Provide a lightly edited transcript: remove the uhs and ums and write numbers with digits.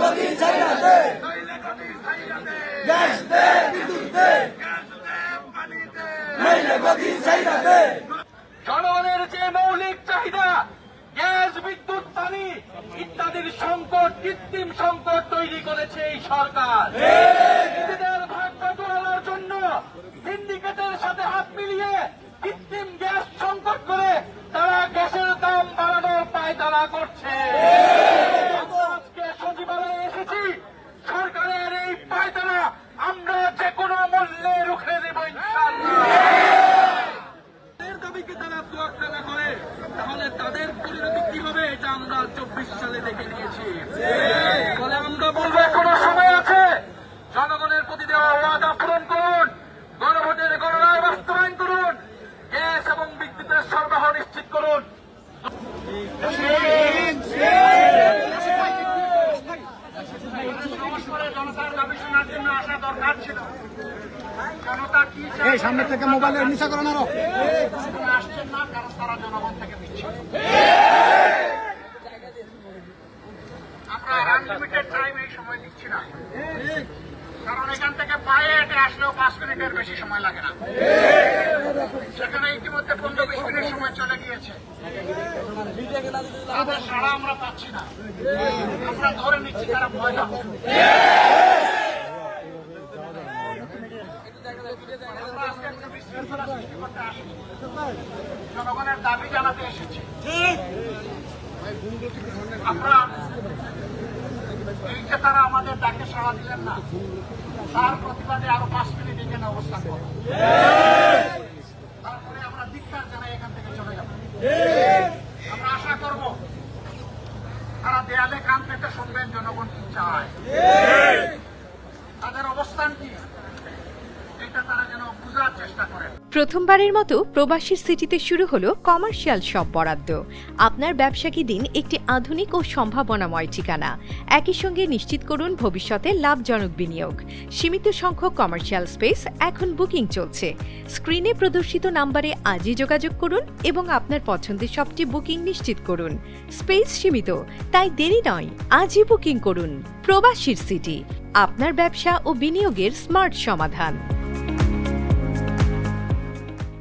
গতি ছাইরা দে, গ্যাস দে, বিদ্যুৎ দে, নইলে গতি ছাইরা দে। জনগণের যে মৌলিক চাহিদা গ্যাস, বিদ্যুৎ, পানি ইত্যাদির সংকট, কৃত্রিম সংকট তৈরি করেছে এই সরকার। নিজেদের ভাগ বাটোয়ারার জন্য সিন্ডিকেটের সাথে হাত মিলিয়ে কৃত্রিম গ্যাস সংকট করে তারা গ্যাসের দাম বাড়ানোর পায়তারা করছে। আজকে সচিবালয়ে এসেছি, সরকারের এই পায়তারা আমরা যে কোনো মূল্যে রুখে দেব ইনশাআল্লাহ। দাবিকে তারা তোয়াক্কা না করে তাহলে তাদের পরিণতি কি হবে এটা আমরা 24 সালে দেখে নিয়েছি। ফলে আমরা বলবো এখনো সময় আছে, জনগণের প্রতি দেওয়া ওয়াদা পূরণ করুন, গণভোটের গণনায় বাস্তবায়ন করুন, গ্যাস এবং বিদ্যুতের সরবরাহ নিশ্চিত করুন। জনতার দাবি শোনার জন্য আসা দরকার ছিল। জনতা কি চায় সামনে থেকে মোবাইলের নিশা করানো আসছেন না, কারণ তারা জনগণ থেকে দিচ্ছে। আমরা আনলিমিটেড টাইম এই সময় দিচ্ছি না, কারণ এখান থেকে পায়ে হেঁটে আসলেও 5 মিনিটের বেশি সময় লাগে না। সেখানে ইতিমধ্যে 15-20 মিনিট সময় চলে গিয়েছে। তাদের সাড়া আমরা পাচ্ছি না, আমরা ধরে নিচ্ছি তারা ভয় পাচ্ছে। আমরা আজকে একটা বিশৃঙ্খলা সৃষ্টি করতে আসিনি, জনগণের দাবি জানাতে এসেছি। আমরা এই যে তারা আমাদের ডাকে সাড়া দিলেন না, তার প্রতিবাদে আরো 5 মিনিট এখানে অবস্থান করব, তারপরে আমরা ধিক্কার জানাই এখান থেকে চলে যাব। আমরা আশা করব তারা দেয়ালে কান পেতে শুনবেন জনগণ কি চায়, তাদের অবস্থান কি, এটা তারা যেন বোঝার চেষ্টা করেন। প্রথমবারের মতো প্রবাসীর সিটিতে শুরু হলো কমার্শিয়াল শপ বরাদ্দ। আপনার ব্যবসাকে দিন একটি আধুনিক ও সম্ভাবনাময় ঠিকানা। একই সঙ্গে নিশ্চিত করুন ভবিষ্যতে লাভজনক বিনিয়োগ। সীমিত সংখ্যক কমার্শিয়াল স্পেস এখন বুকিং চলছে। স্ক্রিনে প্রদর্শিত নাম্বারে আজই যোগাযোগ করুন এবং আপনার পছন্দের শপটি বুকিং নিশ্চিত করুন। স্পেস সীমিত, তাই দেরি নয়, আজই বুকিং করুন। প্রবাসীর সিটি, আপনার ব্যবসা ও বিনিয়োগের স্মার্ট সমাধান।